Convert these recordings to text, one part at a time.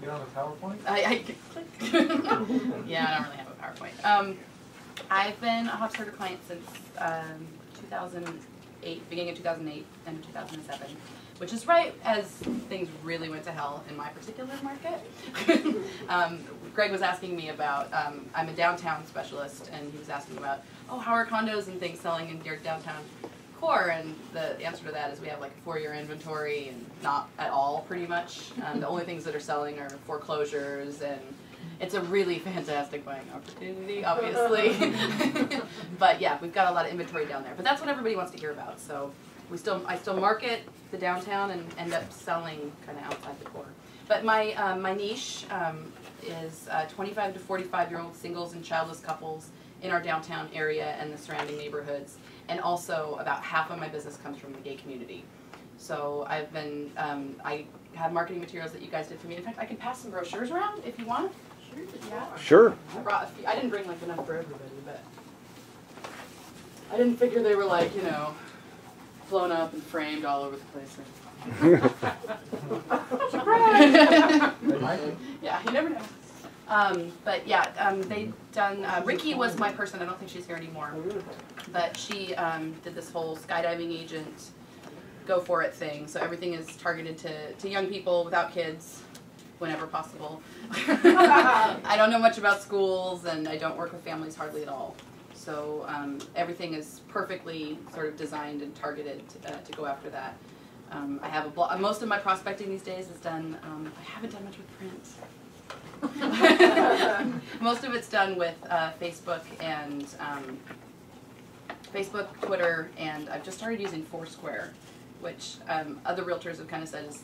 You don't have a PowerPoint? I click. Yeah, I don't really have a PowerPoint. I've been a Hobbs Starter client since 2008, beginning of 2008 and 2007, which is right as things really went to hell in my particular market. Greg was asking me about, I'm a downtown specialist, and he was asking about, oh, how are condos and things selling in your downtown core? And the answer to that is we have like a 4-year inventory, and not at all, pretty much. The only things that are selling are foreclosures, and it's a really fantastic buying opportunity, obviously. But yeah, we've got a lot of inventory down there. But that's what everybody wants to hear about. So I still market the downtown and end up selling kind of outside the core. But my my niche is 25 to 45-year-old singles and childless couples in our downtown area and the surrounding neighborhoods. And also about half of my business comes from the gay community. So I've been, I have marketing materials that you guys did for me. In fact, I can pass some brochures around if you want. Yeah. Sure. I brought a few. I didn't bring like enough for everybody, but I didn't figure they were like, you know, blown up and framed all over the place. Surprise! Yeah, you never know. But yeah, they done. Ricky was my person. I don't think she's here anymore. But she did this whole skydiving agent, go for it thing. So everything is targeted to young people without kids, whenever possible. I don't know much about schools, and I don't work with families hardly at all. So everything is perfectly sort of designed and targeted to go after that. I have a blog. Most of my prospecting these days is done. I haven't done much with print. Most of it's done with Facebook and Facebook, Twitter, and I've just started using Foursquare, which other realtors have kind of said is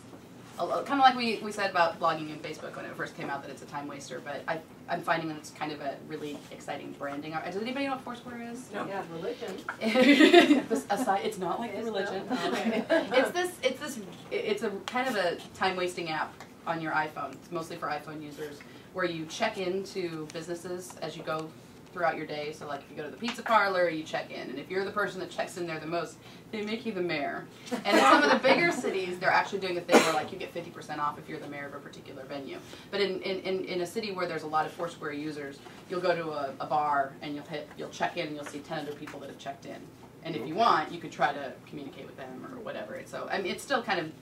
kind of like we said about blogging and Facebook when it first came out, that it's a time waster, but I'm finding that it's kind of a really exciting branding. Does anybody know what Foursquare is? No. Yeah, religion. It's not like the religion. Okay. It's a kind of a time wasting app on your iPhone. It's mostly for iPhone users, where you check into businesses as you go throughout your day. So like if you go to the pizza parlor, you check in, and if you're the person that checks in there the most, they make you the mayor. And in some of the bigger cities, they're actually doing a thing where like you get 50% off if you're the mayor of a particular venue. But in a city where there's a lot of Foursquare users, you'll go to a bar and you'll check in and you'll see 10 other people that have checked in. And if you want, you could try to communicate with them or whatever. So I mean, it's still kind of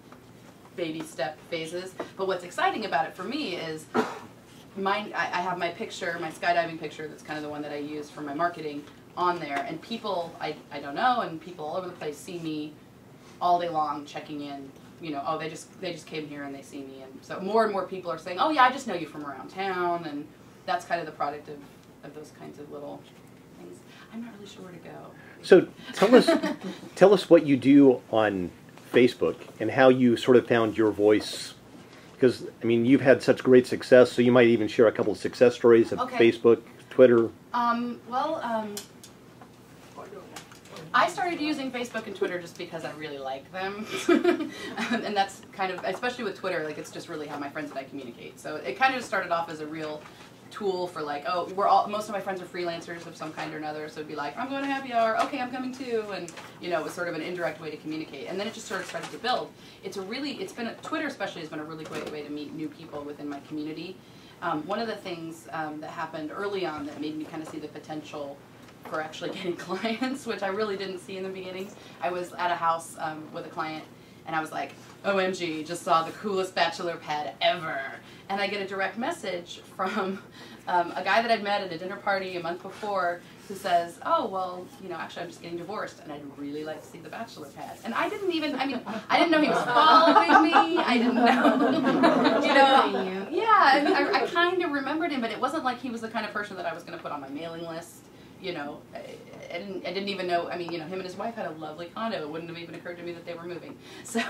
baby step phases. But what's exciting about it for me is I have my picture, my skydiving picture, that's kind of the one that I use for my marketing, on there, and people I don't know, and people all over the place see me all day long checking in, you know, oh, they just came here and they see me, and so more and more people are saying, oh yeah, I just know you from around town, and that's kind of the product of those kinds of little things. I'm not really sure where to go. So tell us what you do on Facebook and how you sort of found your voice. Because, I mean, you've had such great success, so you might even share a couple of success stories of Facebook, Twitter. I started using Facebook and Twitter just because I really like them. And that's kind of, especially with Twitter, like it's just really how my friends and I communicate. So it kind of started off as a real tool for like, oh, most of my friends are freelancers of some kind or another, so it'd be like, I'm going to happy hour, okay, I'm coming too, and you know, it was sort of an indirect way to communicate. And then it just sort of started to build. Twitter especially has been a really great way to meet new people within my community. One of the things that happened early on that made me kind of see the potential for actually getting clients, which I really didn't see in the beginning. I was at a house with a client, and I was like, OMG, just saw the coolest bachelor pad ever. And I get a direct message from a guy that I'd met at a dinner party a month before who says, oh, well, you know, actually I'm just getting divorced and I'd really like to see the bachelor pad. And I didn't know he was following me. I didn't know, you know. Yeah, I kind of remembered him, but it wasn't like he was the kind of person that I was going to put on my mailing list. You know, I didn't even know, I mean, you know, him and his wife had a lovely condo. It wouldn't have even occurred to me that they were moving. So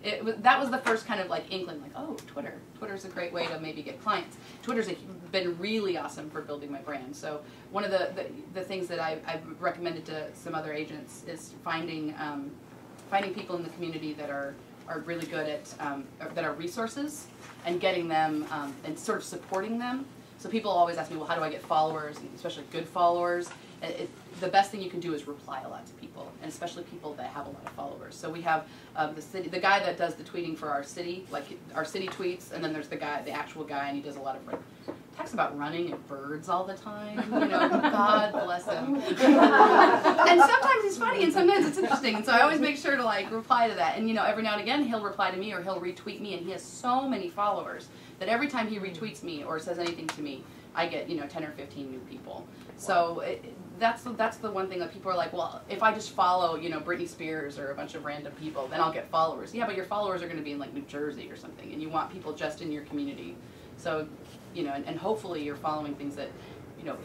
that was the first kind of like inkling, like, oh, Twitter. Twitter's a great way to maybe get clients. Twitter's been really awesome for building my brand. So one of the things that I've recommended to some other agents is finding people in the community that are really good at, that are resources, and getting them and sort of supporting them. So people always ask me, well, how do I get followers, and especially good followers? the best thing you can do is reply a lot to people, and especially people that have a lot of followers. So we have the guy that does the tweeting for our city, like our city tweets, and then there's the actual guy, and he does a lot of talks about running and birds all the time. You know, God bless him. And sometimes he's funny, and sometimes it's interesting. And so I always make sure to like reply to that. And you know, every now and again he'll reply to me or he'll retweet me, and he has so many followers that every time he retweets me or says anything to me, I get 10 or 15 new people. So that's the one thing that people are like, well, if I just follow Britney Spears or a bunch of random people, then I'll get followers. Yeah, but your followers are going to be in like New Jersey or something, and you want people just in your community. So and hopefully you're following things that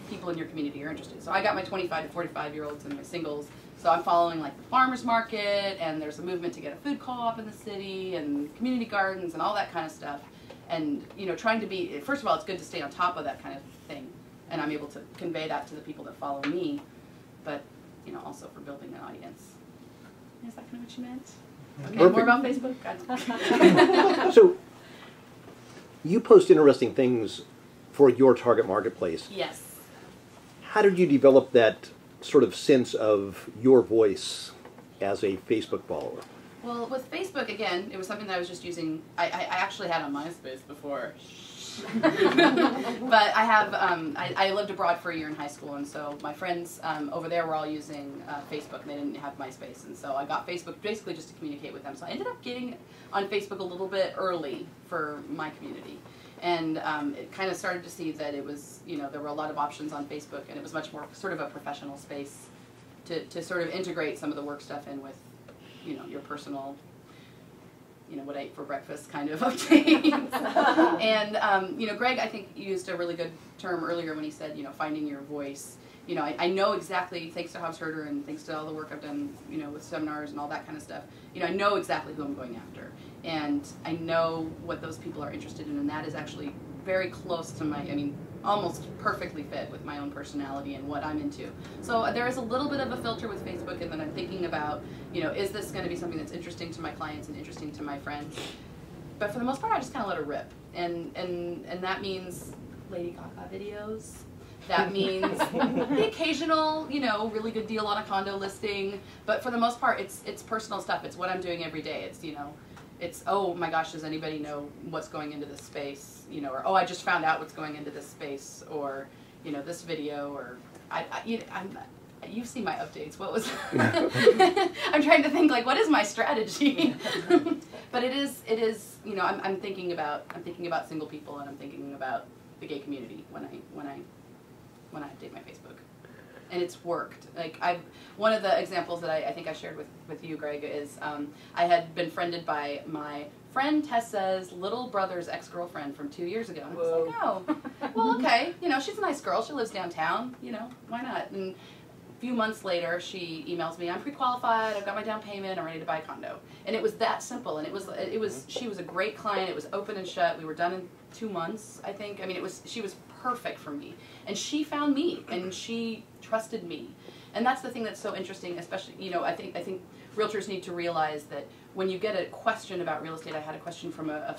people in your community are interested in. So I got my 25 to 45-year-olds and my singles. So I'm following like the farmers market, and there's a movement to get a food co-op in the city, and community gardens and all that kind of stuff. And trying to be, first of all, it's good to stay on top of that kind of thing, and I'm able to convey that to the people that follow me, but also for building an audience. Is that kind of what you meant? Okay, Perfect. more about Facebook? So you post interesting things for your target marketplace. Yes. How did you develop that sort of sense of your voice as a Facebook follower? Well, with Facebook, again, it was something that I was just using. I actually had on MySpace before. But I have, I lived abroad for a year in high school, and so my friends over there were all using Facebook, and they didn't have MySpace, and so I got Facebook basically just to communicate with them. So I ended up getting on Facebook a little bit early for my community. And it kind of started to see that it was, there were a lot of options on Facebook, and it was much more sort of a professional space to sort of integrate some of the work stuff in with, your personal, what I ate for breakfast kind of updates. And, Greg, I think, used a really good term earlier when he said, finding your voice. I know exactly, thanks to Hobbs Herder and thanks to all the work I've done, with seminars and all that kind of stuff, I know exactly who I'm going after. And I know what those people are interested in, and that is actually very close to almost perfectly fit with my own personality and what I'm into. So there is a little bit of a filter with Facebook, and then I'm thinking about, is this going to be something that's interesting to my clients and interesting to my friends? But for the most part, I just kind of let it rip. And that means Lady Gaga videos. That means the occasional, really good deal on a condo listing. But for the most part, it's personal stuff. It's what I'm doing every day. It's, it's, oh my gosh, does anybody know what's going into this space? Or, oh, I just found out what's going into this space. Or, this video. Or, you've seen my updates. What was, I'm trying to think, like, what is my strategy? But it is, I'm thinking about single people, and I'm thinking about the gay community when I update my Facebook. And it's worked. Like, one of the examples that I think I shared with you, Greg, is I had been friended by my friend Tessa's little brother's ex-girlfriend from 2 years ago. And I was like, oh, well, okay. She's a nice girl. She lives downtown. Why not? And a few months later, she emails me, I'm pre-qualified, I've got my down payment, I'm ready to buy a condo. And it was that simple. And she was a great client. It was open and shut. We were done in 2 months, I think. She was perfect for me. And she found me, and she trusted me. And that's the thing that's so interesting, especially, I think realtors need to realize that when you get a question about real estate, I had a question from a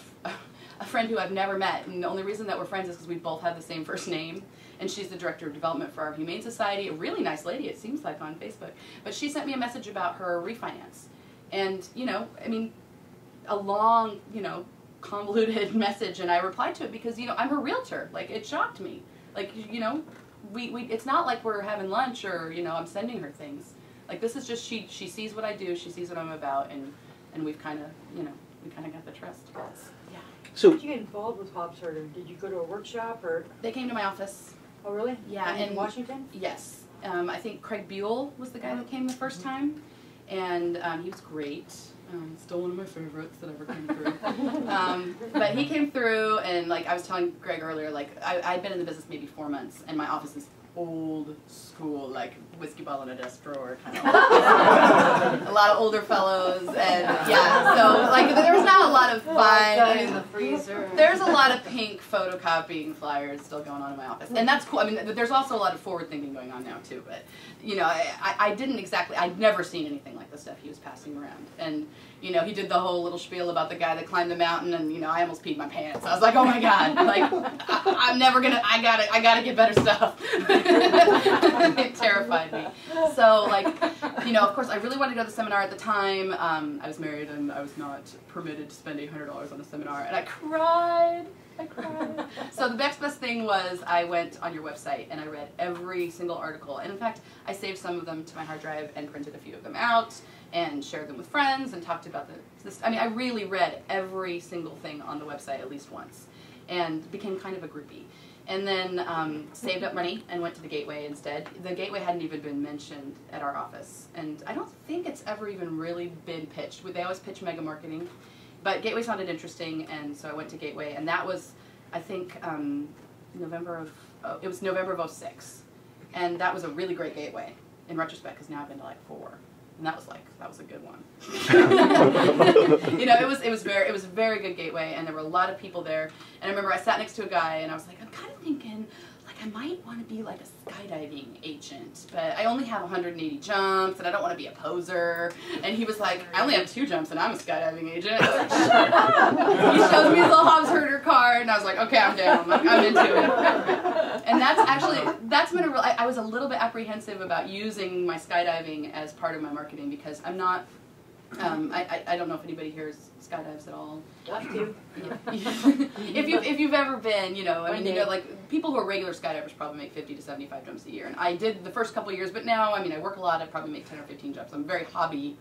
friend who I've never met, and the only reason that we're friends is because we both have the same first name, and she's the director of development for our Humane Society, a really nice lady, it seems like, on Facebook. But she sent me a message about her refinance. And, a long, convoluted message, and I replied to it because, I'm a realtor. Like, it shocked me. Like, it's not like we're having lunch or, I'm sending her things. Like, this is just, she sees what I do, she sees what I'm about, and we've kind of, we kind of got the trust. Yeah. So, how did you get involved with Hobbs Herder? Did you go to a workshop, or? They came to my office. Oh, really? Yeah. In Washington? Yes. I think Craig Buell was the guy that came the first time, and he was great. Still one of my favorites that ever came through. But he came through, and like I was telling Greg earlier, like I'd been in the business maybe 4 months, and my office is old school, like whiskey bottle in a desk drawer kind of. A lot of older fellows, and yeah, so like there was not a lot of fun. In the freezer. There's a lot of pink photocopying flyers still going on in my office, and that's cool. There's also a lot of forward thinking going on now too. But I didn't exactly. I'd never seen anything like the stuff he was passing around, and you know, he did the whole little spiel about the guy that climbed the mountain, and you know, I almost peed my pants. I was like, oh my god, like I'm never gonna. I gotta get better stuff. It terrified me. So like, you know, of course, I really wanted to go to the seminar at the time. I was married and I was not permitted to spend $800 on a seminar, and I cried. So the next best thing was I went on your website and I read every single article. And in fact, I saved some of them to my hard drive and printed a few of them out and shared them with friends and talked about this. I mean, I really read every single thing on the website at least once and became kind of a groupie. And then saved up money and went to the Gateway instead. The Gateway hadn't even been mentioned at our office. And I don't think it's ever even really been pitched. They always pitch mega marketing. But Gateway sounded interesting, and so I went to Gateway, and that was, I think, November of '06, and that was a really great Gateway in retrospect, because now I've been to like 4, and that was a good one. You know, it was a very good Gateway, and there were a lot of people there, and I remember I sat next to a guy, and I was like, I'm kind of thinking, like, I might want to be like a skydiving agent, but I only have 180 jumps, and I don't want to be a poser. And he was like, I only have 2 jumps, and I'm a skydiving agent. I was like, shut up. He shows me his little Hobbs herder card, and I was like, okay, I'm down. Like, I'm into it. And that's been I was a little bit apprehensive about using my skydiving as part of my marketing, because I'm not, I don't know if anybody here skydives at all. Love to. If you've ever been, you know, I mean, you know, like people who are regular skydivers probably make 50 to 75 jumps a year, and I did the first couple of years, but now, I mean, I work a lot. I probably make 10 or 15 jumps. I'm a very hobby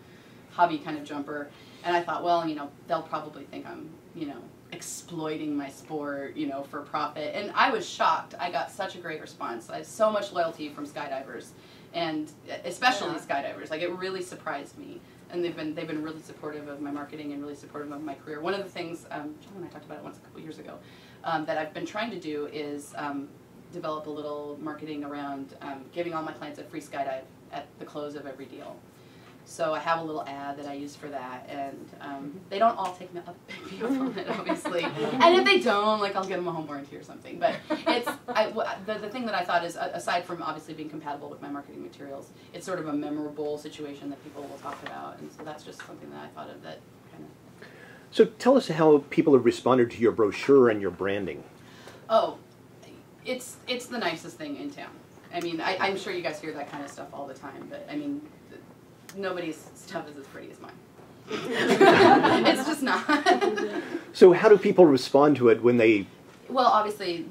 kind of jumper, and I thought, well, you know, they'll probably think I'm, you know, exploiting my sport, you know, for profit. And I was shocked. I got such a great response. I had so much loyalty from skydivers, and especially skydivers. Like, it really surprised me. And they've been really supportive of my marketing and really supportive of my career. One of the things, John and I talked about it once a couple years ago, that I've been trying to do is develop a little marketing around giving all my clients a free skydive at the close of every deal. So I have a little ad that I use for that, and they don't all take me up big deal on it, obviously. And if they don't, like, I'll give them a home warranty or something. But it's the thing that I thought is, aside from obviously being compatible with my marketing materials, it's sort of a memorable situation that people will talk about, and so that's just something that I thought of that kind of. So tell us how people have responded to your brochure and your branding. Oh, it's the nicest thing in town. I mean, I'm sure you guys hear that kind of stuff all the time, but I mean, nobody's stuff is as pretty as mine. It's just not. So how do people respond to it when they... Well, obviously,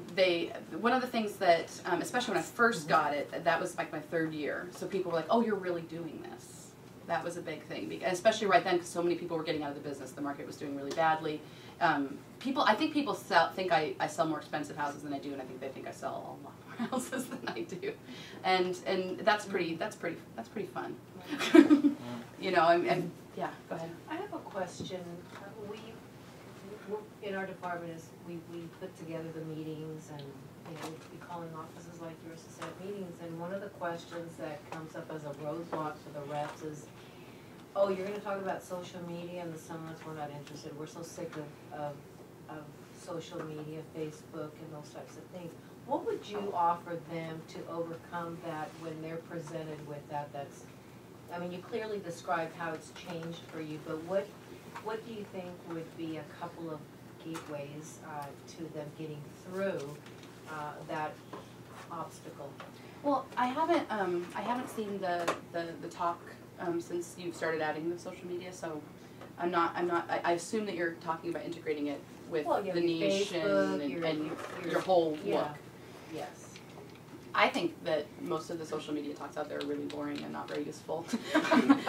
one of the things that, especially when I first got it, that was like my 3rd year, so people were like, oh, you're really doing this. That was a big thing, especially right then, because so many people were getting out of the business. The market was doing really badly. I think people think I sell more expensive houses than I do, and I think they think I sell a lot more houses than I do, and that's pretty fun. You know, and yeah, go ahead. I have a question. In our department, we put together the meetings, and you know, we calling offices like yours to set meetings. And one of the questions that comes up as a roadblock for the reps is, oh, you're going to talk about social media, and the summers we're not interested. We're so sick of social media, Facebook, and those types of things. What would you offer them to overcome that when they're presented with that? I mean, you clearly described how it's changed for you, but what do you think would be a couple of gateways to them getting through that obstacle? Well, I haven't seen the talk since you've started adding the social media, so I assume that you're talking about integrating it with the niche Facebook, and your whole look. Yes. I think that most of the social media talks out there are really boring and not very useful.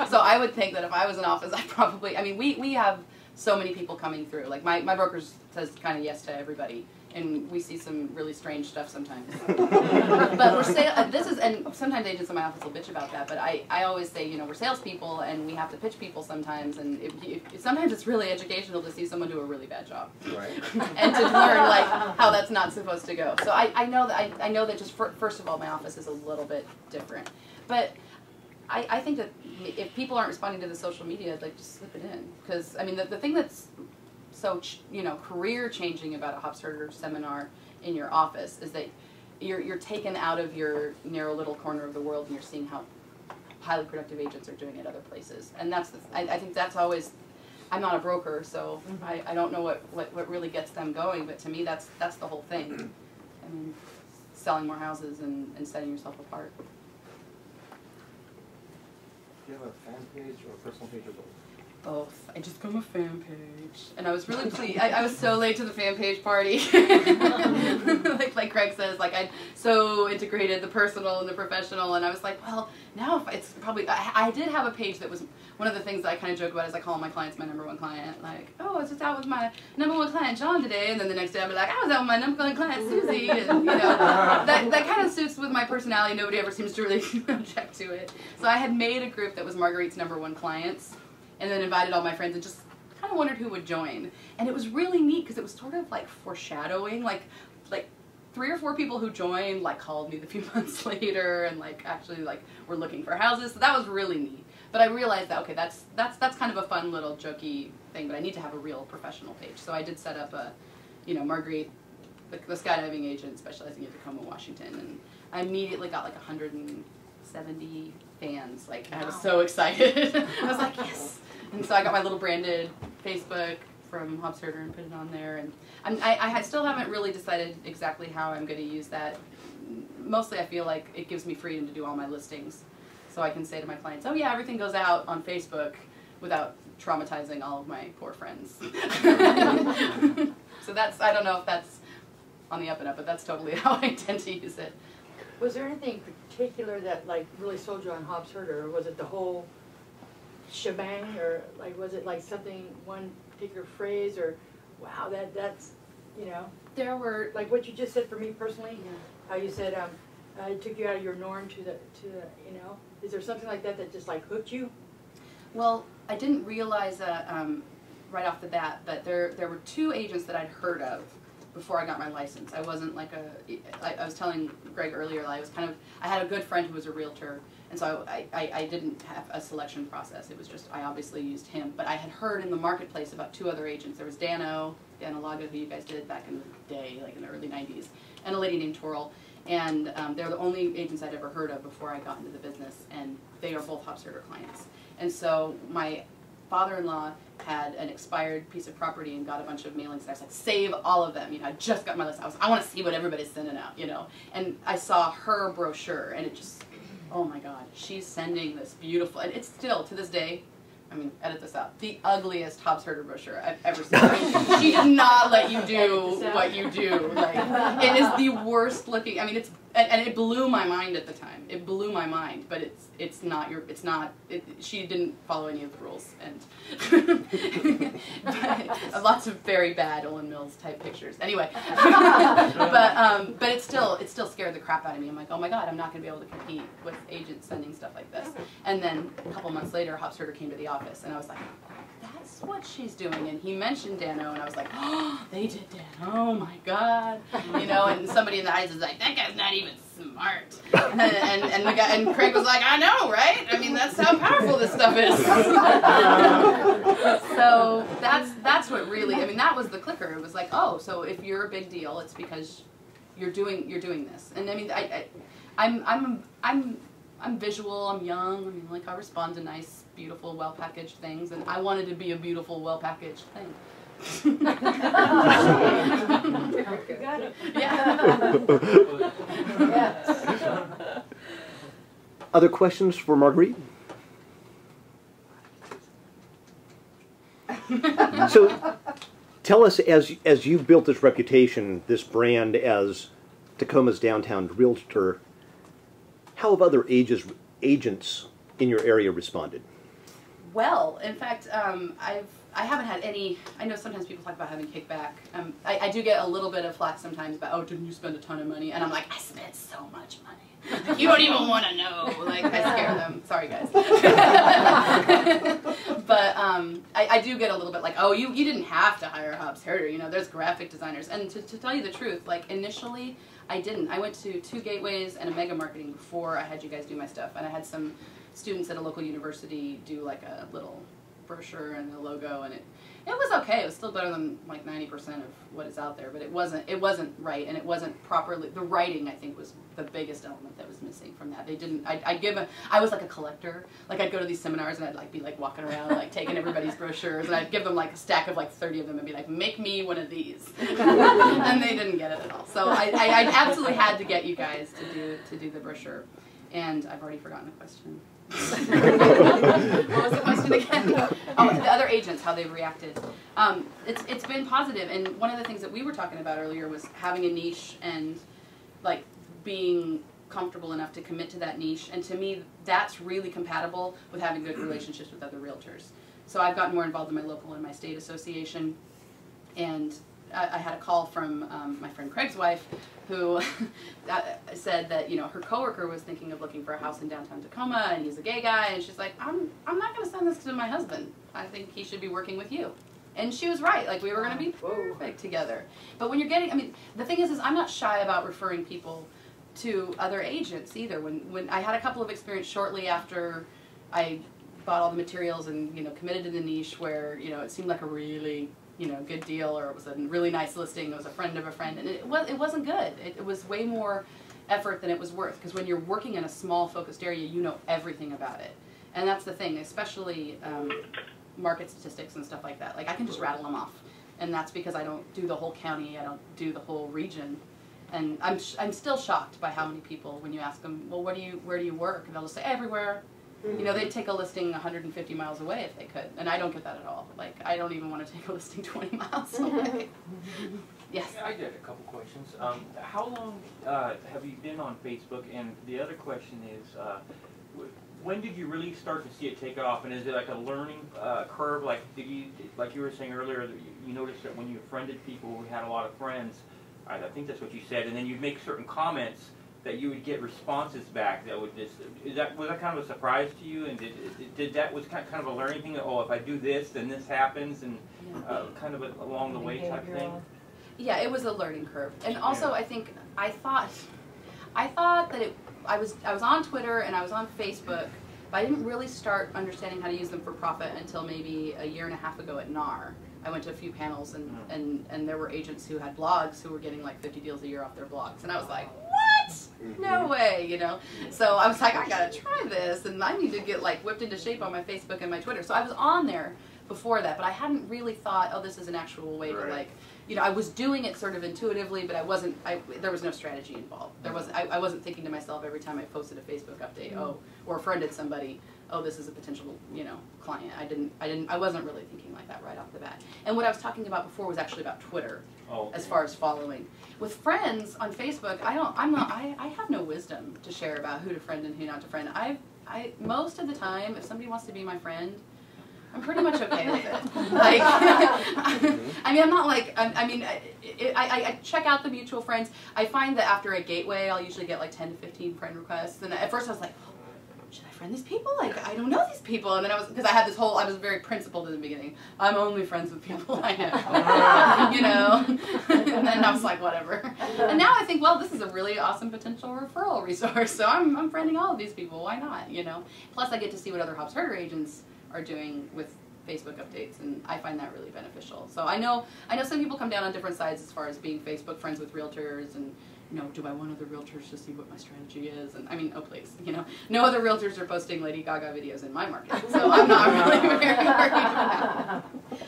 So I would think that if I was in office, I mean, we have so many people coming through. Like my broker says kind of yes to everybody, and we see some really strange stuff sometimes. But we're and sometimes agents in my office will bitch about that, but I always say, you know, we're salespeople and we have to pitch people sometimes, and sometimes it's really educational to see someone do a really bad job. Right. And to learn like how that's not supposed to go. So I know that just first of all, my office is a little bit different. But I think that if people aren't responding to the social media, like, just slip it in. Because, I mean, the thing that's so, you know, career changing about a Hobbs herder seminar in your office is that you're taken out of your narrow little corner of the world, and you're seeing how highly productive agents are doing at other places. And that's I think that's always I'm not a broker, so I don't know what really gets them going, but to me that's the whole thing. I mean, selling more houses and setting yourself apart. Do you have a fan page or a personal page or both? Both. I just got a fan page, and I was really pleased. I was so late to the fan page party. like Greg says, like I so integrated the personal and the professional, and I was like, well, now if it's probably I did have a page that was one of the things that I kind of joke about is I call my clients my number one client. Like, oh, I was just out with my number one client John today, and then the next day I'll be like, I was out with my number one client Susie, and you know that kind of suits with my personality. Nobody ever seems to really object to it. So I had made a group that was Marguerite's number one clients. And then invited all my friends and just kind of wondered who would join. And it was really neat because it was sort of like foreshadowing, like 3 or 4 people who joined like called me a few months later and like actually like were looking for houses. So that was really neat. But I realized that, okay, that's kind of a fun little jokey thing, but I need to have a real professional page. So I did set up a, you know, Marguerite, the skydiving agent specializing in Tacoma, Washington. And I immediately got like 170 fans. Like, I was so excited. I was like, yes. And so I got my little branded Facebook from Hobbs Herder and put it on there. And I still haven't really decided exactly how I'm going to use that. Mostly I feel like it gives me freedom to do all my listings. So I can say to my clients, oh yeah, everything goes out on Facebook without traumatizing all of my poor friends. So that's, I don't know if that's on the up and up, but that's totally how I tend to use it. Was there anything particular that like really sold you on Hobbs Herder, or was it the whole shebang, or like was it like something, one particular phrase, or wow, that's, you know, There were, like what you just said for me personally, how you said it took you out of your norm to the you know, is there something like that that just like hooked you? well, I didn't realize that right off the bat, but there were 2 agents that I'd heard of before I got my license. I wasn't like I was telling Greg earlier, I was I had a good friend who was a realtor, and so I didn't have a selection process. It was just, I obviously used him, but I had heard in the marketplace about 2 other agents. There was Dan Laga, who you guys did back in the day, like in the early 90s, and a lady named Torrell. And they're the only agents I'd ever heard of before I got into the business, and they are both Hobbs Herder clients. And so my father-in-law had an expired piece of property and got a bunch of mailings. I was like, save all of them. You know, I just got my list. I want to see what everybody's sending out, you know. And I saw her brochure, and it just, oh my God, she's sending this beautiful, and it's still, to this day, I mean, edit this out, the ugliest Hobbs Herder brochure I've ever seen. She did not let you do what you do. Like, it is the worst looking, I mean, it's, and it blew my mind at the time. It blew my mind, but she didn't follow any of the rules. And but, lots of very bad Olin Mills type pictures. Anyway, but it still scared the crap out of me. I'm like, oh my God, I'm not going to be able to compete with agents sending stuff like this. And then a couple months later, Hobbs Herder came to the office, and I was like, that's what she's doing. And he mentioned Dano, and I was like, oh, they did Dano, oh my God. You know, and somebody in the eyes is like, that guy's not even smart. And the guy, and Craig was like, I know, right? I mean, that's how powerful this stuff is. So that's what really, I mean, that was the clicker. It was like, oh, so if you're a big deal, it's because you're doing this. And I mean, I'm visual, I'm young, I mean, like, I respond to nice, beautiful, well-packaged things, and I wanted to be a beautiful, well-packaged thing. You got it. Yeah. Yes. Other questions for Marguerite? So, tell us, as you built this reputation, this brand as Tacoma's downtown realtor, how have other agents in your area responded? Well, in fact, I haven't had any, I know sometimes people talk about having kickback. I do get a little bit of flack sometimes about, oh, didn't you spend a ton of money? And I'm like, I spent so much money. You don't even want to know. Like, I scare them. Sorry, guys. But I do get a little bit like, oh, you didn't have to hire Hobbs Herder. You know, there's graphic designers. And to tell you the truth, like, initially, I didn't. I went to 2 gateways and a mega marketing before I had you guys do my stuff. And I had some students at a local university do like a little brochure and the logo, and it was okay. It was still better than like 90% of what is out there, but it wasn't right, and it wasn't properly. The writing, I think, was the biggest element that was missing from that. They didn't. I was like a collector. Like I'd go to these seminars and I'd like be like walking around like taking everybody's brochures, and I'd give them like a stack of like 30 of them and be like, make me one of these, and they didn't get it at all. So I absolutely had to get you guys to do the brochure, and I've already forgotten the question. What was the question again? Oh, the other agents, how they reacted. It's been positive, and one of the things that we were talking about earlier was having a niche and like being comfortable enough to commit to that niche. And to me, that's really compatible with having good relationships with other realtors. So I've gotten more involved in my local and my state association, and I had a call from my friend Craig's wife, who said that her coworker was thinking of looking for a house in downtown Tacoma, and he's a gay guy, and she's like, I'm not going to send this to my husband. I think he should be working with you. And she was right. Like, we were going to be perfect together. But when you're getting, the thing is I'm not shy about referring people to other agents either. When I had a couple of experience shortly after I bought all the materials and committed to the niche, where it seemed like a really good deal, or it was a really nice listing, it was a friend of a friend, and it wasn't good. It was way more effort than it was worth, because when you're working in a small focused area, you know everything about it. And that's the thing, especially market statistics and stuff like that. Like, I can just rattle them off, and that's because I don't do the whole county, I don't do the whole region. And I'm still shocked by how many people, when you ask them, well, where do you work? And they'll just say, everywhere. They'd take a listing 150 miles away if they could, and I don't get that at all. Like, I don't even want to take a listing 20 miles away. Yes? Yeah, I got a couple questions. How long have you been on Facebook? And the other question is, when did you really start to see it take off? And is it like a learning curve? Like, like you were saying earlier, you noticed that when you friended people who had a lot of friends, I think that's what you said, and then you'd make certain comments that you would get responses back that would just, was that kind of a surprise to you? And did that was kind of a learning thing that, oh, if I do this, then this happens, and kind of along the way type thing? Yeah, it was a learning curve. And also, I think, I thought that I was on Twitter and I was on Facebook, but I didn't really start understanding how to use them for profit until maybe a year and a half ago at NAR. I went to a few panels, and there were agents who had blogs who were getting like 50 deals a year off their blogs, and I was like, what? No way, So I was like, I gotta try this, and I need to get like whipped into shape on my Facebook and my Twitter. So I was on there before that, but I hadn't really thought, oh, this is an actual way to like, I was doing it sort of intuitively, but there was no strategy involved. I wasn't thinking to myself every time I posted a Facebook update, or friended somebody, oh, this is a potential, client. I wasn't really thinking like that right off the bat. And what I was talking about before was actually about Twitter, as far as following. With friends on Facebook, I have no wisdom to share about who to friend and who not to friend. Most of the time, if somebody wants to be my friend, I'm pretty much okay with it. Like, I'm not like, I check out the mutual friends. I find that after a gateway, I'll usually get like 10 to 15 friend requests. And at first I was like, should I friend these people? Like, I don't know these people. And then because I had this whole, I was very principled in the beginning. I'm only friends with people I know, And then I was like, whatever. And now I think, well, this is a really awesome potential referral resource. So I'm friending all of these people. Why not, Plus I get to see what other Hobbs Herder agents are doing with Facebook updates, and I find that really beneficial. So I know some people come down on different sides as far as being Facebook friends with realtors, and do I want other realtors to see what my strategy is? And oh please, no other realtors are posting Lady Gaga videos in my market, so I'm not really very worried about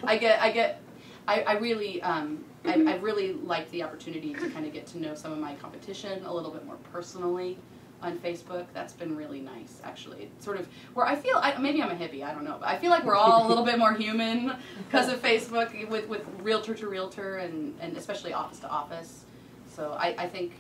that. I really like the opportunity to kind of get to know some of my competition a little bit more personally on Facebook. That's been really nice, actually. It's sort of where I feel, maybe I'm a hippie, I don't know, but I feel like we're all a little bit more human because of Facebook, with realtor to realtor, and especially office to office. So I think,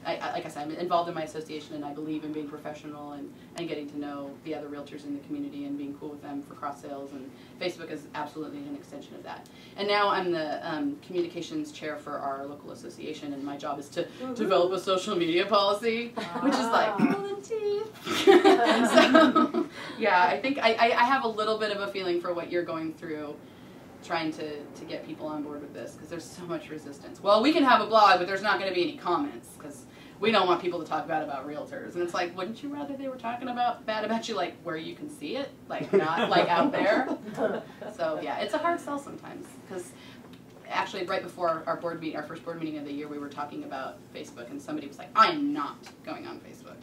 like I said, I'm involved in my association, and I believe in being professional and getting to know the other realtors in the community and being cool with them for cross sales, and Facebook is absolutely an extension of that. And now I'm the communications chair for our local association, and my job is to develop a social media policy, which is like pulling teeth. So yeah, I think I have a little bit of a feeling for what you're going through, trying to get people on board with this, because there's so much resistance. Well, we can have a blog, but there's not going to be any comments, because we don't want people to talk bad about realtors. And it's like, wouldn't you rather they were talking bad about you, like where you can see it, like not like out there? So yeah, it's a hard sell sometimes, because actually right before our board meeting, our first board meeting of the year, we were talking about Facebook, and somebody was like, I am not going on Facebook.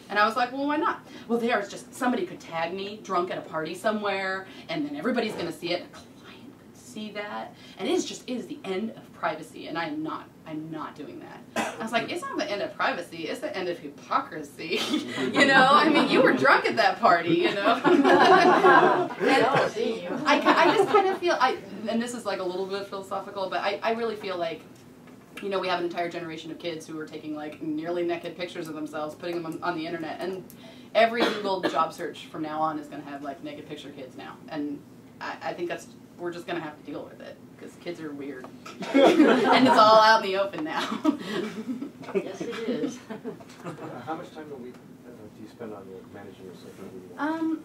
And I was like, well, why not? Well, there's just, somebody could tag me drunk at a party somewhere, and then everybody's going to see it. A client could see that. And it is the end of privacy, and I'm not doing that. I was like, it's not the end of privacy, it's the end of hypocrisy. You know, I mean, you were drunk at that party, you know. I just kind of feel, and this is like a little bit philosophical, but I really feel like, you know, we have an entire generation of kids who are taking like nearly naked pictures of themselves, putting them on the internet, and every Google job search from now on is going to have like naked picture kids now, and I think we're just going to have to deal with it, because kids are weird, and it's all out in the open now. Yes, it is. How much time a week do you spend on managing your social media?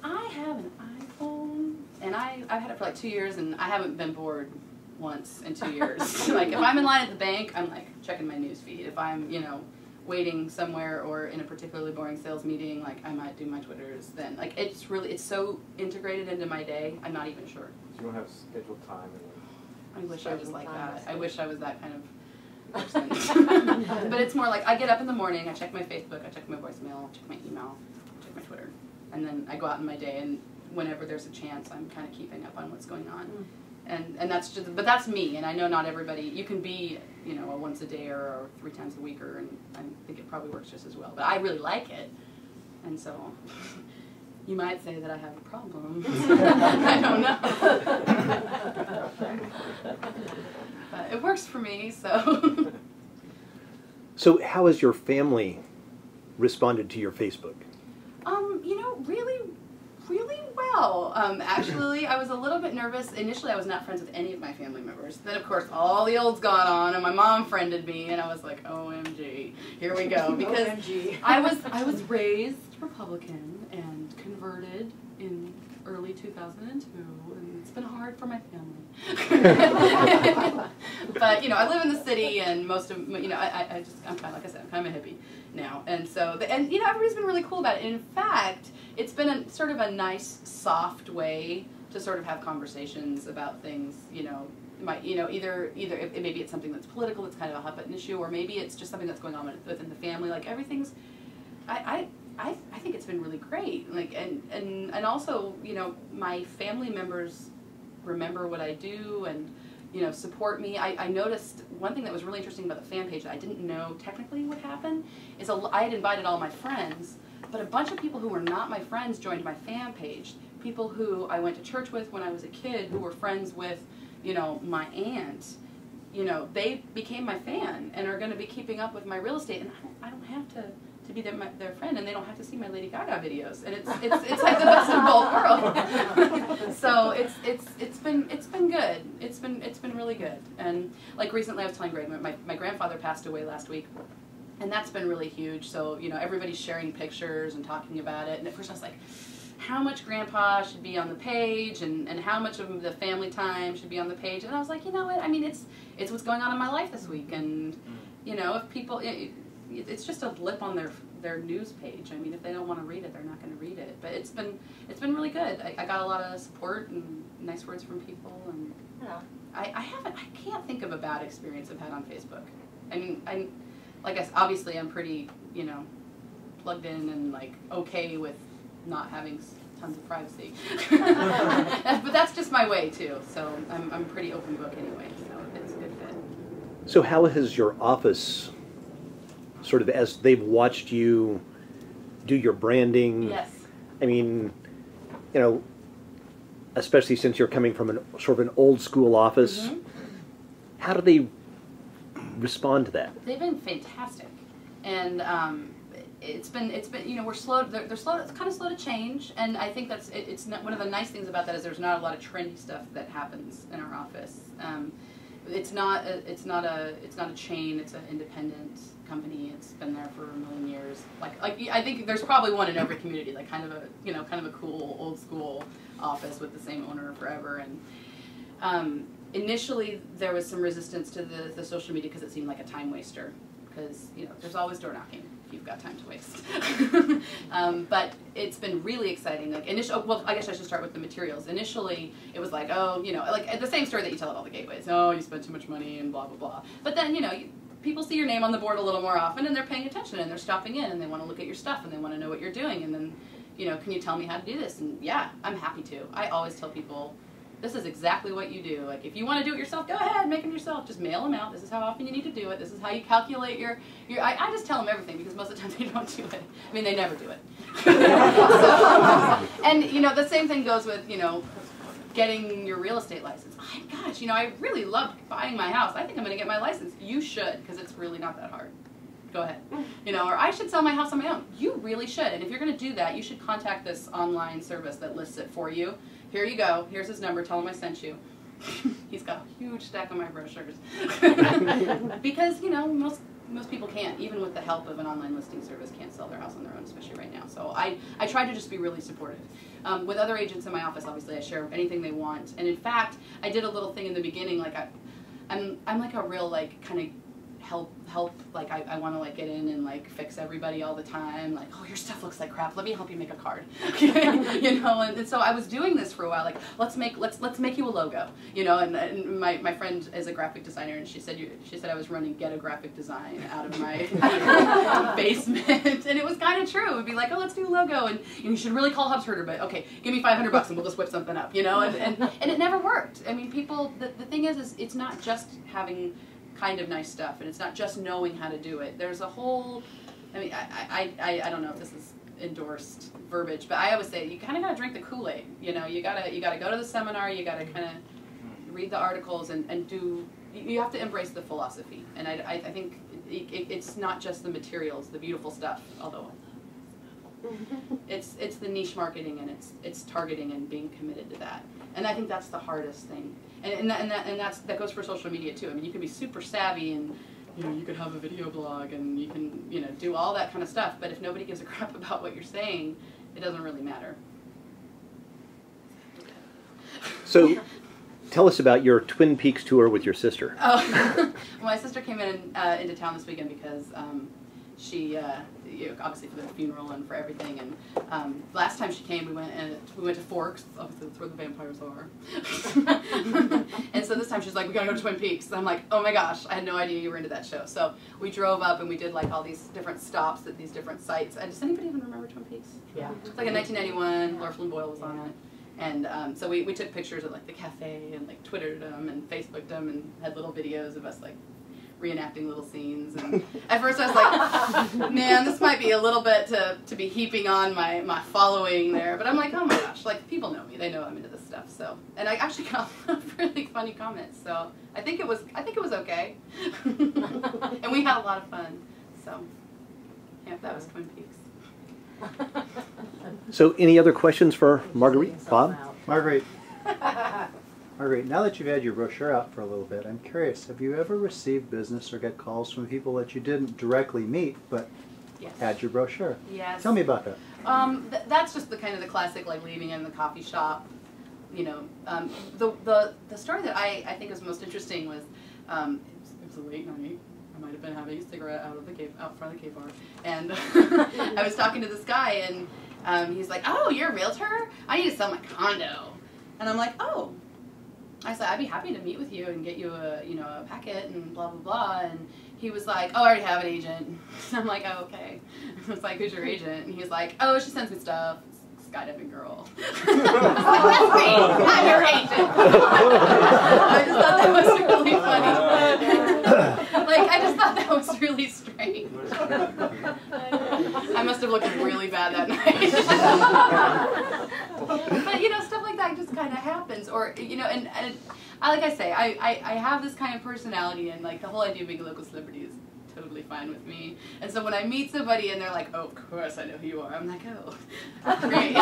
I have an iPhone, and I've had it for like 2 years, and I haven't been bored once in 2 years. Like if I'm in line at the bank, I'm like checking my news feed. If I'm, you know, waiting somewhere or in a particularly boring sales meeting, like I might do my Twitters then. Like it's so integrated into my day, I'm not even sure. So you don't have scheduled time? I wish I was like that. I wish I was that kind of person. But it's more like I get up in the morning, I check my Facebook, I check my voicemail, I check my email, I check my Twitter, and then I go out in my day, and whenever there's a chance, I'm kind of keeping up on what's going on. And that's just, but that's me, and I know not everybody, you can be, you know, a once a day or 3 times a week, and I think it probably works just as well. But I really like it, and so you might say that I have a problem. I don't know. But it works for me, so. So how has your family responded to your Facebook? You know, really well. Actually, I was a little bit nervous. Initially, I was not friends with any of my family members. Then, of course, all the olds got on, and my mom friended me, and I was like, OMG, here we go. Because OMG. I was raised Republican and converted in early 2002, and it's been hard for my family. But, you know, I live in the city, and most of, you know, I'm kind of, like I said, I'm kind of a hippie now. And so, and you know, everybody's been really cool about it. And in fact, it's been sort of a nice, soft way to sort of have conversations about things, you know, either maybe it's something that's political, that's kind of a hot button issue, or maybe it's just something that's going on within the family. Like everything's, I think it's been really great. Like, and also, you know, my family members remember what I do and, you know, support me. I noticed one thing that was really interesting about the fan page that I didn't know technically would happen is I had invited all my friends, but a bunch of people who were not my friends joined my fan page. People who I went to church with when I was a kid, who were friends with, you know, my aunt. You know, they became my fan and are going to be keeping up with my real estate, and I don't have to be their friend, and they don't have to see my Lady Gaga videos, and it's like the best of both worlds. So it's been good. It's been really good. And like recently, I was telling Greg, my grandfather passed away last week, and that's been really huge. So, you know, everybody's sharing pictures and talking about it. And at first, I was like, how much Grandpa should be on the page, and how much of the family time should be on the page. And I was like, you know what? I mean, it's what's going on in my life this week, and you know, if people. It's just a blip on their news page. I mean, if they don't want to read it, they're not going to read it. But it's been really good. I got a lot of support and nice words from people, and Yeah. I can't think of a bad experience I've had on Facebook. I mean, obviously I'm pretty, you know, plugged in and like okay with not having tons of privacy. But that's just my way too. So I'm pretty open book anyway. So it's a good fit. So how has your office, sort of as they've watched you do your branding? Yes. I mean, you know, especially since you're coming from sort of an old school office, how do they respond to that? They've been fantastic, and it's been you know, we're slow. They're slow. It's kind of slow to change, and I think it's not, one of the nice things about that is there's not a lot of trendy stuff that happens in our office. It's not a chain. It's an independent company. It's been there for a million years. Like I think there's probably one in every community. Like kind of a cool old school office with the same owner forever. And initially there was some resistance to the social media because it seemed like a time waster. because there's always door knocking if you've got time to waste. But it's been really exciting. Like well, I guess I should start with the materials. Initially, it was like, oh, like the same story that you tell at all the gateways. Oh, you spent too much money and blah blah blah. But then people see your name on the board a little more often, and they're paying attention, and they're stopping in, and they want to look at your stuff, and they want to know what you're doing, and then, can you tell me how to do this? And yeah, I'm happy to. I always tell people, this is exactly what you do. Like, if you want to do it yourself, go ahead, make them yourself. Just mail them out. This is how often you need to do it. This is how you calculate your I just tell them everything, because most of the time they don't do it. I mean, they never do it. And, the same thing goes with, getting your real estate license. Oh my gosh, I really love buying my house. I think I'm going to get my license. You should, because it's really not that hard. Go ahead. Or I should sell my house on my own. You really should. And if you're going to do that, you should contact this online service that lists it for you. Here you go. Here's his number. Tell him I sent you. He's got a huge stack of my brochures. Because, most people can't, even with the help of an online listing service, can't sell their house on their own, especially right now. So I try to just be really supportive. With other agents in my office, obviously, I share anything they want. And in fact, I did a little thing in the beginning, like I'm like a real, like, kind of help, like I want to like get in and like fix everybody all the time, like, oh, your stuff looks like crap, let me help you make a card. And so I was doing this for a while, like, let's make you a logo, and my friend is a graphic designer, and she said I was running Get a Graphic Design out of my basement, and it was kind of true. It would be like, oh, let's do a logo, and you should really call Hobbs Herder, but okay, give me $500 and we'll just whip something up, and it never worked. I mean, people, the thing is it's not just having kind of nice stuff, and it's not just knowing how to do it. There's a whole, I mean, I don't know if this is endorsed verbiage, but I always say you kind of got to drink the Kool-Aid. You gotta go to the seminar, you gotta kind of read the articles and do. You have to embrace the philosophy, and I think it's not just the materials, the beautiful stuff, although it's the niche marketing, and it's targeting and being committed to that, and I think that's the hardest thing. And that goes for social media too. I mean, you can be super savvy, and you could have a video blog, and you can do all that kind of stuff. But if nobody gives a crap about what you're saying, it doesn't really matter. So, tell us about your Twin Peaks tour with your sister. Oh, well, my sister came into town this weekend because she obviously for the funeral and for everything, and last time she came we went to Forks, obviously that's where the vampires are. And so this time she's like, we gotta go to Twin Peaks, and I'm like, oh my gosh, I had no idea you were into that show. So we drove up and we did like all these different stops at these different sites. And does anybody even remember Twin Peaks? Yeah. It's like in 1991, Laura Flynn Boyle was on it. And so we took pictures of like the cafe and like Twittered them and Facebooked them and had little videos of us like reenacting little scenes. And at first I was like, man, this might be a little bit to be heaping on my following there. But I'm like, oh my gosh, like people know me, they know I'm into this stuff. So, and I actually got really funny comments. So I think it was okay. And we had a lot of fun. So yeah, that was Twin Peaks. So any other questions for Marguerite? Bob? Marguerite, now that you've had your brochure out for a little bit, I'm curious, have you ever received business or get calls from people that you didn't directly meet but Yes. had your brochure? Yes. Tell me about that. That's just the kind of the classic, like leaving in the coffee shop. The story that I think is most interesting was it was a late night. I might have been having a cigarette out front of the cave bar, and I was talking to this guy, and he's like, "Oh, you're a realtor? I need to sell my condo." And I'm like, "Oh." I said, "I'd be happy to meet with you and get you a packet and blah blah blah." And he was like, "Oh, I already have an agent." And I'm like, "Oh, okay." I was like, "Who's your agent?" And he was like, "Oh, she sends me stuff. Skydiving girl." I was like, "That's me. I'm your agent." I just thought that was really funny. Like, I just thought that was really strange. I must have looked really bad that night. But stuff like that just kind of happens, or and like I say, I have this kind of personality, and like the whole idea of being a local celebrity is totally fine with me. And so when I meet somebody and they're like, "Oh, of course I know who you are," I'm like, "Oh, great."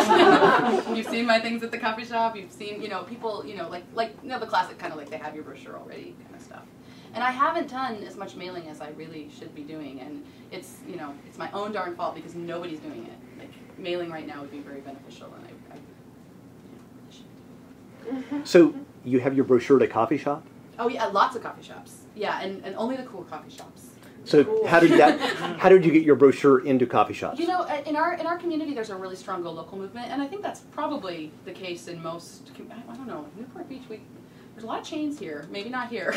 You've seen my things at the coffee shop. You've seen people the classic kind of like they have your brochure already kind of stuff. And I haven't done as much mailing as I really should be doing, and it's it's my own darn fault because nobody's doing it. Like mailing right now would be very beneficial, and I So you have your brochure at a coffee shop? Oh yeah, lots of coffee shops. Yeah, and only the cool coffee shops. So Cool. how did you get your brochure into coffee shops? You know, in our community, there's a really strong go local movement, and I think that's probably the case in most. I don't know, Newport Beach. There's a lot of chains here. Maybe not here,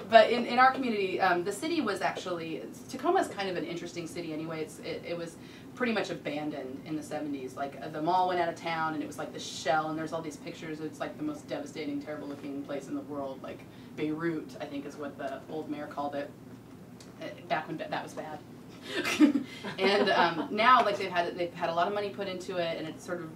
but in our community, the city was actually Tacoma is kind of an interesting city anyway. It was pretty much abandoned in the 70s. Like the mall went out of town, and it was like the shell. And there's all these pictures. It's like the most devastating, terrible looking place in the world. Like Beirut, I think, is what the old mayor called it. Back when that was bad. And now, like they've had a lot of money put into it, and it's sort of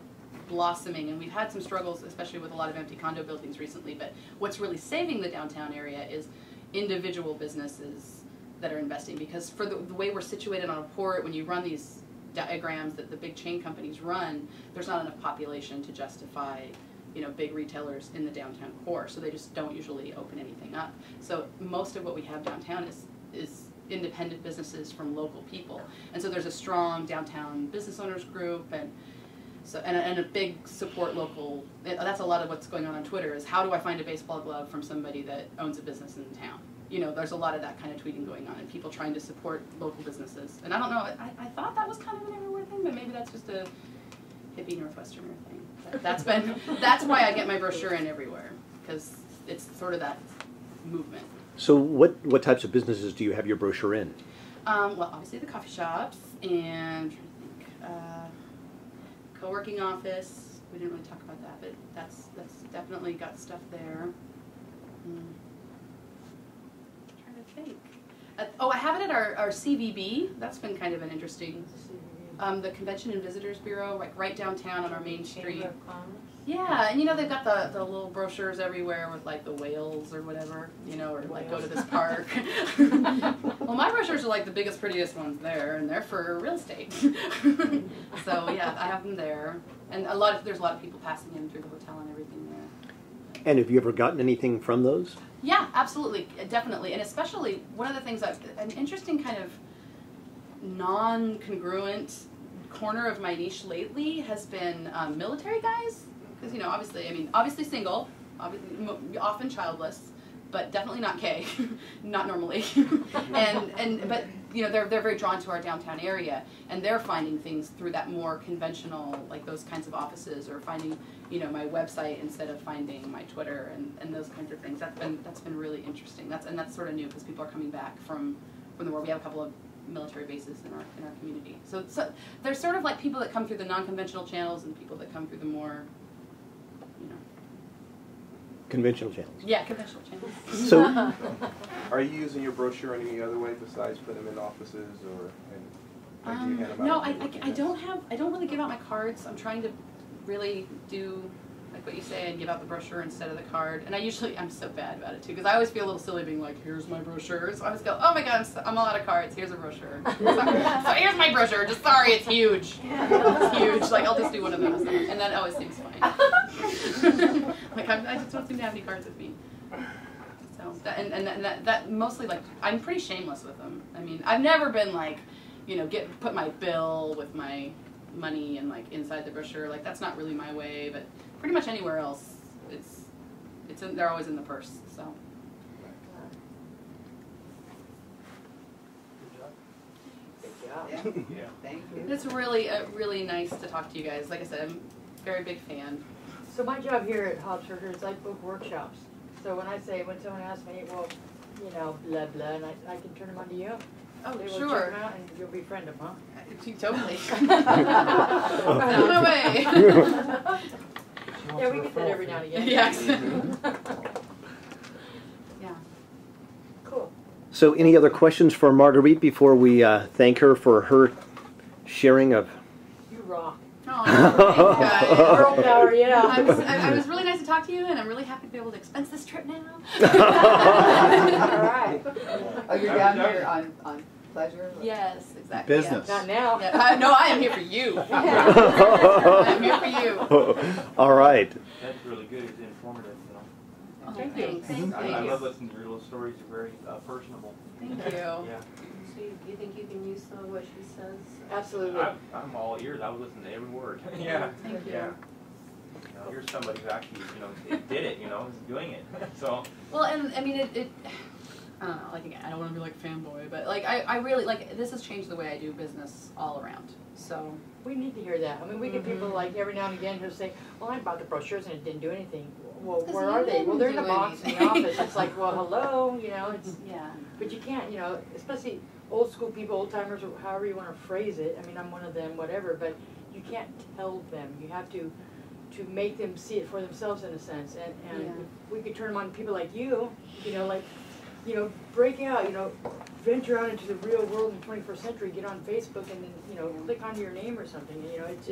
blossoming. And we've had some struggles, especially with a lot of empty condo buildings recently. But what's really saving the downtown area is individual businesses that are investing, because for the way we're situated on a port, when you run these diagrams that the big chain companies run, there's not enough population to justify, you know, big retailers in the downtown core, so they just don't usually open anything up. So most of what we have downtown is independent businesses from local people, and so there's a strong downtown business owners group, and so and a big support local. That's a lot of what's going on Twitter, is how do I find a baseball glove from somebody that owns a business in town? You know, there's a lot of that kind of tweeting going on, and people trying to support local businesses. And I don't know, I thought that was kind of an everywhere thing, but maybe that's just a hippie Northwesterner thing. But that's why I get my brochure in everywhere, because it's sort of that movement. So what types of businesses do you have your brochure in? Well, obviously the coffee shops, and I'm trying to think, co-working office. We didn't really talk about that, but that's definitely got stuff there. Trying to think. I have it at our CVB. That's been kind of an interesting. The Convention and Visitors Bureau, like right downtown on our main street. Yeah, and you know they've got the little brochures everywhere with like the whales or whatever, you know, or like go to this park. Well, my brochures are like the biggest, prettiest ones there, and they're for real estate. So yeah, I have them there, and there's a lot of people passing in through the hotel and everything there. And have you ever gotten anything from those? Yeah, absolutely, definitely, and especially one of the things an interesting kind of non-congruent corner of my niche lately has been military guys. Because, you know, obviously single, often childless, but definitely not gay, not normally. But you know, they're very drawn to our downtown area, and they're finding things through that more conventional, like those kinds of offices, or finding, you know, my website instead of finding my Twitter and those kinds of things. That's been really interesting. That's sort of new, because people are coming back from the war. We have a couple of military bases in our community. So there's sort of like people that come through the non-conventional channels and people that come through the more, you know, Conventional channels. yeah, conventional channels. So Are you using your brochure any other way besides putting them in offices, or do you hand them No, out? I don't really give out my cards. I'm trying to really do like what you say and give out the brochure instead of the card. And I'm so bad about it too, because I always feel a little silly being like, here's my brochure. So I always go, oh my god, I'm all out of cards. Here's a brochure. So here's my brochure. Just sorry, it's huge. It's huge. Like I'll just do one of those, and that always seems fine. Like I just don't seem to have any cards with me. So that mostly, like, I'm pretty shameless with them. I mean, I've never been like, you know, put my bill with my money and like inside the brochure. Like that's not really my way, but pretty much anywhere else, they're always in the purse. So. Good job. Yeah. Thank you. It's really nice to talk to you guys. Like I said, I'm a very big fan. So my job here at Hobbs is I book workshops. So when someone asks me, well, you know, blah blah, and I can turn them on to you. Oh, They will sure. check them out and you'll befriend them, huh? Totally. No way. Yeah, we get that every now and again. Yes. Yeah. Cool. So any other questions for Marguerite before we thank her for her sharing of... You rock. Oh, thanks, guys. Girl power, yeah. It was really nice to talk to you, and I'm really happy to be able to expense this trip now. All right. Oh, you're down here on pleasure? Yes, exactly. Business. Not now. Yeah. No, I am here for you. I am here for you. All right. That's really good. It's informative, you know. Oh, Thank you. thanks. I love listening to your little stories. They're very personable. Thank you. Yeah. So you think you can use some of what she says? Absolutely. I'm all ears. I was listening to every word. Yeah. Thank you. Yeah. You know, here's somebody who actually, you know, did it, you know, is doing it. So. Well, and I mean, I don't know, like again, I don't want to be like a fanboy, but like I really like this has changed the way I do business all around. So We need to hear that. I mean, we get people like every now and again who say, well, I bought the brochures and it didn't do anything. Well, 'Cause where you are they? Well, didn't they're in the do box in the anything. office. It's like, well, hello, you know, it's, yeah. but you can't, you know, especially old school people, old timers, or however you want to phrase it. I mean, I'm one of them, whatever, but you can't tell them. You have to make them see it for themselves in a sense. And Yeah. if we could turn them on to people like you know, like, you know, break out, you know, venture out into the real world in the 21st century, get on Facebook and then, you know, click onto your name or something, you know, it's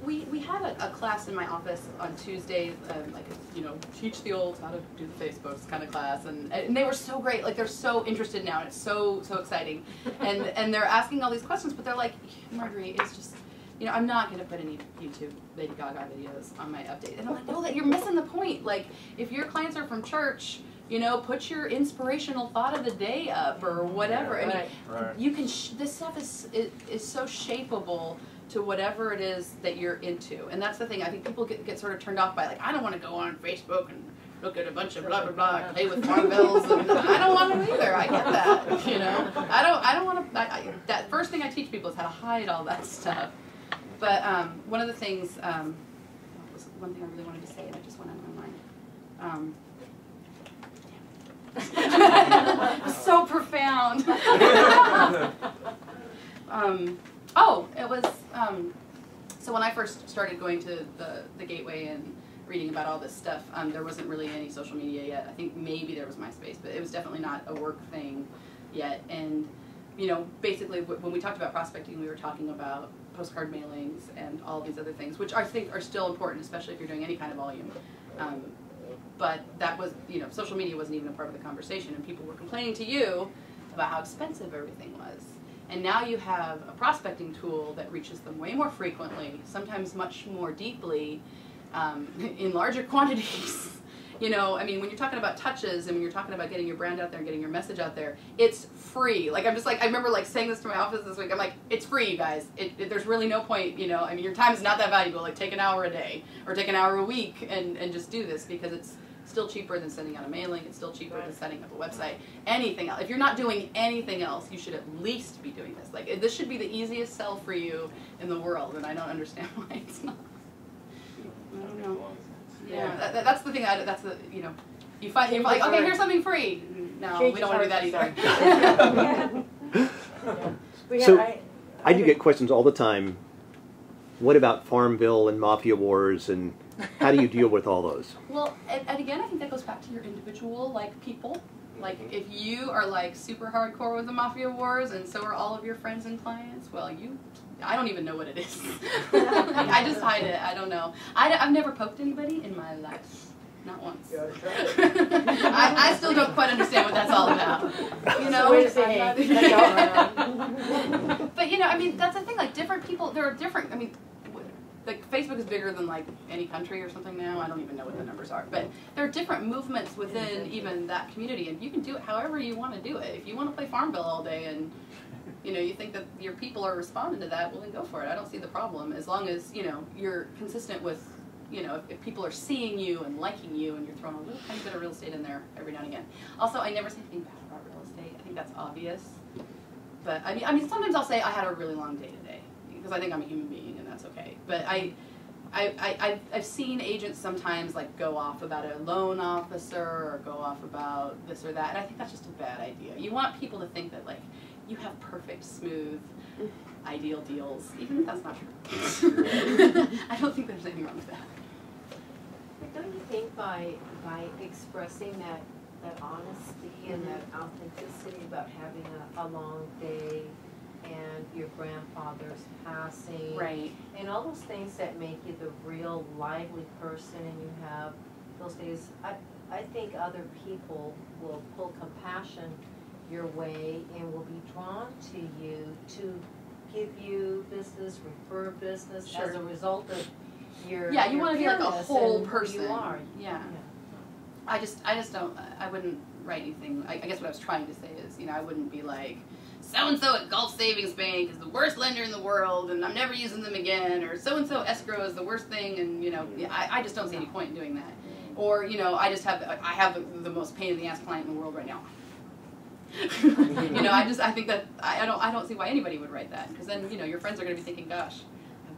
We had a class in my office on Tuesday, like, you know, teach the olds how to do the Facebooks kind of class, and they were so great, like, they're so interested now, and it's so exciting, and they're asking all these questions, but they're like, Marguerite, it's just, you know, I'm not going to put any YouTube Lady Gaga videos on my update, and I'm like, no, that you're missing the point, like, if your clients are from church, you know, put your inspirational thought of the day up or whatever. I mean, you can. This stuff is so shapeable to whatever it is that you're into, and that's the thing. I think people get sort of turned off by like, I don't want to go on Facebook and look at a bunch of blah blah blah, play with farm bills, and I don't want to either. I get that, you know. I don't want to. That first thing I teach people is how to hide all that stuff. But one of the things, was one thing I really wanted to say, and it just went out of my mind. So profound. It was so when I first started going to the Gateway and reading about all this stuff, there wasn't really any social media yet. I think maybe there was MySpace, but it was definitely not a work thing yet. And you know, basically when we talked about prospecting, we were talking about postcard mailings and all these other things, which I think are still important, especially if you're doing any kind of volume. But that was, you know, social media wasn't even a part of the conversation, and people were complaining to you about how expensive everything was. And now you have a prospecting tool that reaches them way more frequently, sometimes much more deeply, in larger quantities. You know, I mean, when you're talking about touches and when you're talking about getting your brand out there and getting your message out there, it's free. Like, I'm just like, I remember like saying this to my office this week. I'm like, it's free, you guys. There's really no point, you know, I mean, your time is not that valuable. Like, take an hour a day or take an hour a week and just do this, because it's still cheaper than sending out a mailing. It's still cheaper than setting up a website. Anything else. If you're not doing anything else, you should at least be doing this. Like, this should be the easiest sell for you in the world, and I don't understand why it's not. I don't know. Yeah, that's the thing. That's the, you know, you find you're like, okay, here's something free. No, we don't want to do that either. So I do get questions all the time. What about Farm Bill and Mafia Wars, and how do you deal with all those? Well, and again, I think that goes back to your individual, like, people. Like, if you are, like, super hardcore with the Mafia Wars, and so are all of your friends and clients, well, I don't even know what it is. I just hide it. I don't know. I've never poked anybody in my life. Not once. I still don't quite understand what that's all about. You know? But, you know, I mean, that's the thing. Like, different people, there are different, I mean, like, Facebook is bigger than, like, any country or something now. I don't even know what the numbers are. But there are different movements within even that community, and you can do it however you want to do it. If you want to play Farm Bill all day and, you know, you think that your people are responding to that, well, then go for it. I don't see the problem, as long as, you know, you're consistent with, you know, if people are seeing you and liking you, and you're throwing a little tiny bit of real estate in there every now and again. Also, I never say anything bad about real estate. I think that's obvious. But, I mean, sometimes I'll say I had a really long day today, because I think I'm a human being, and that's okay. But I've seen agents sometimes, like, go off about a loan officer or go off about this or that, and I think that's just a bad idea. You want people to think that, like, you have perfect, smooth, ideal deals, even if that's not true. I don't think there's anything wrong with that. But don't you think by expressing that honesty and that authenticity about having a long day and your grandfather's passing, right, and all those things that make you the real lively person, and you have those days, I think other people will pull compassion your way and will be drawn to you to give you business, refer business, as a result of your you want to be like a whole person. You are. Yeah. I just don't. I wouldn't write anything. I guess what I was trying to say is, you know, I wouldn't be like, so-and-so at Gulf Savings Bank is the worst lender in the world, and I'm never using them again, or so-and-so escrow is the worst thing, and, you know, I just don't see any point in doing that. Or, you know, I have the most pain in the ass client in the world right now. You know, I think that I don't see why anybody would write that, because then, you know, your friends are going to be thinking, gosh,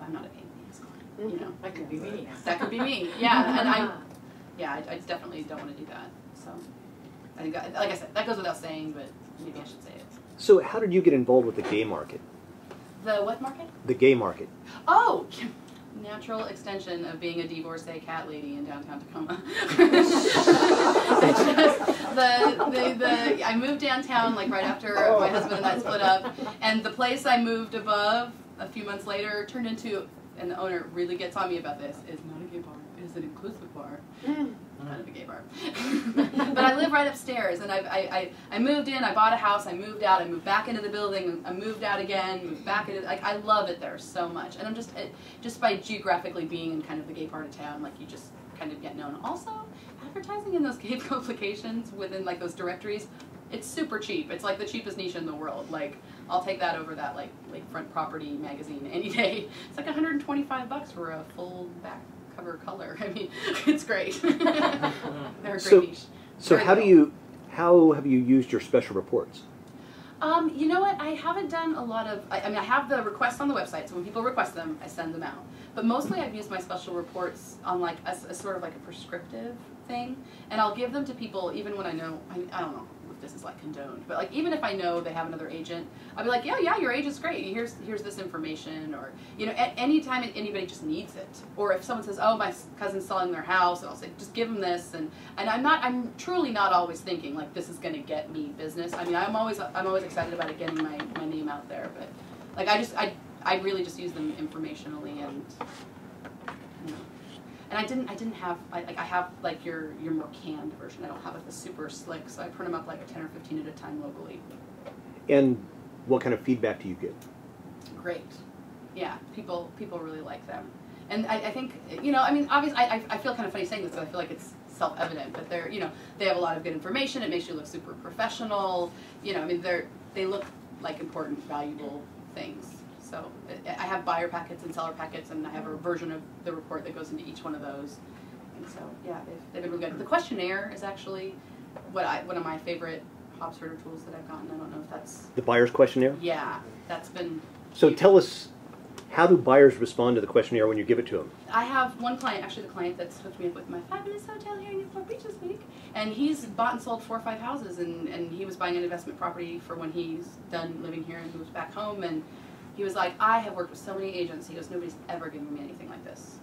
I'm not a pain in the ass client. You know, That could be me. that could be me. Yeah, and I definitely don't want to do that. So I think, like I said, that goes without saying, but maybe I should say it. So how did you get involved with the gay market? The what market? The gay market. Oh, natural extension of being a divorcee cat lady in downtown Tacoma. I moved downtown like right after my husband and I split up, and the place I moved above a few months later turned into, and the owner really gets on me about this, is not a gay bar, it is an inclusive bar. Kind of a gay bar. But I live right upstairs, and I moved in, I bought a house, I moved out, I moved back into the building, I moved out again, moved back into, like, I love it there so much. And I'm just by geographically being in kind of the gay part of town, like, you just kind of get known. Also, advertising in those gay publications within like those directories, it's super cheap. It's like the cheapest niche in the world. Like, I'll take that over that like Lakefront Property magazine any day. It's like $125 for a full back cover color. I mean, it's great. They're a great niche. So Very how low. have you used your special reports? You know what? I haven't done a lot of. I mean, I have the requests on the website, so when people request them, I send them out. But mostly, I've used my special reports on like a sort of like a prescriptive thing, and I'll give them to people even when I know. I don't know if this is like condoned, but like even if I know they have another agent, I'll be like, yeah, your agent's great. Here's this information, or you know, at any time anybody just needs it, or if someone says, oh, my cousin's selling their house, and I'll say, just give them this, and I'm truly not always thinking like this is going to get me business. I mean, I'm always excited about it getting my name out there, but like I really just use them informationally, and you know. And I didn't have, I have like your more canned version. I don't have like the super slick, so I print them up like 10 or 15 at a time locally. And what kind of feedback do you get? Great. Yeah, people really like them. And I think, you know, I mean, obviously, I feel kind of funny saying this because I feel like it's self-evident, but they're, you know, they have a lot of good information. It makes you look super professional. You know, I mean, they look like important, valuable things. So I have buyer packets and seller packets, and I have a version of the report that goes into each one of those. And so, yeah, they've been really good. The questionnaire is actually one of my favorite Hobbs Herder tools that I've gotten. I don't know if that's... The buyer's questionnaire? Yeah, that's been... So huge. tell us, how do buyers respond to the questionnaire when you give it to them? I have one client, actually the client that's hooked me up with my fabulous hotel here in Newport Beach this week, and he's bought and sold 4 or 5 houses, and he was buying an investment property for when he's done living here and moves back home, and he was like, I have worked with so many agents. He goes, nobody's ever given me anything like this.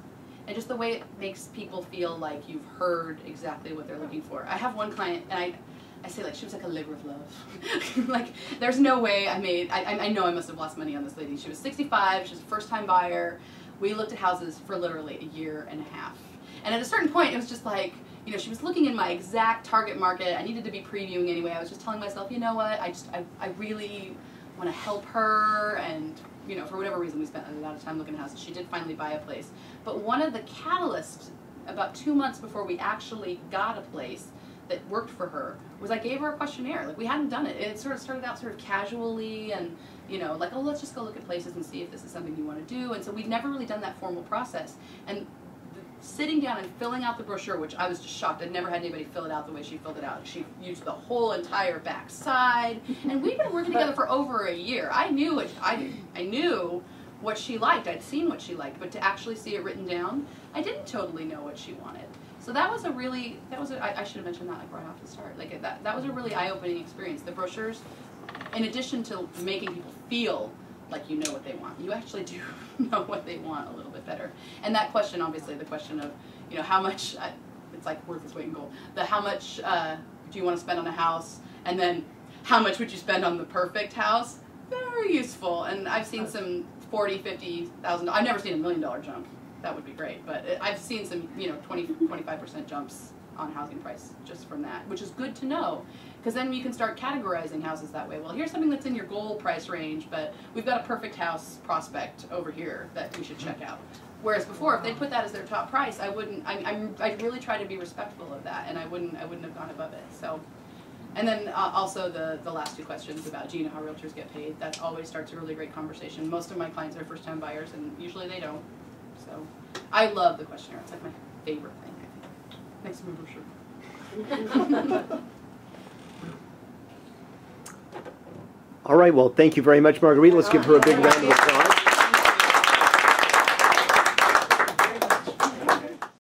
And just the way it makes people feel like you've heard exactly what they're looking for. I have one client, and I say like, she was like a labor of love. Like, there's no way I know I must have lost money on this lady. She was 65, she was a first-time buyer. We looked at houses for literally a year and a half. And at a certain point, it was just like, you know, she was looking in my exact target market. I needed to be previewing anyway. I was just telling myself, you know what, I really want to help her, and you know, for whatever reason we spent a lot of time looking at houses. She did finally buy a place, but one of the catalysts about 2 months before we actually got a place that worked for her was I gave her a questionnaire. Like, we hadn't done it. It sort of started out sort of casually, and you know, like, oh, let's just go look at places and see if this is something you want to do. And so we'd never really done that formal process, and sitting down and filling out the brochure, which I was just shocked. I'd never had anybody fill it out the way she filled it out. She used the whole entire back side, and we've been working together for over a year. I knew it. I knew what she liked. I'd seen what she liked, but to actually see it written down, I didn't totally know what she wanted. So that was I should have mentioned that like right off the start. Like that was a really eye-opening experience. The brochures, in addition to making people feel like you know what they want, you actually do know what they want a little bit better. And that question, obviously, the question of, you know, how much, it's like worth its weight in gold. How much do you want to spend on a house? And then how much would you spend on the perfect house? Very useful. And I've seen some $40,000, $50,000. I've never seen $1 million jump. That would be great. But I've seen some, you know, 25% jumps on housing price just from that, which is good to know. Because then you can start categorizing houses that way. Well, here's something that's in your goal price range, but we've got a perfect house prospect over here that we should check out. Whereas before, if they put that as their top price, I wouldn't. I'd really try to be respectful of that, and I wouldn't have gone above it. So, and then also the last 2 questions about, do you know how realtors get paid? That always starts a really great conversation. Most of my clients are first-time buyers, and usually they don't. So, I love the questionnaire. It's like my favorite thing, I think. Next membership. All right, well, thank you very much, Marguerite. Let's give her a big round of applause.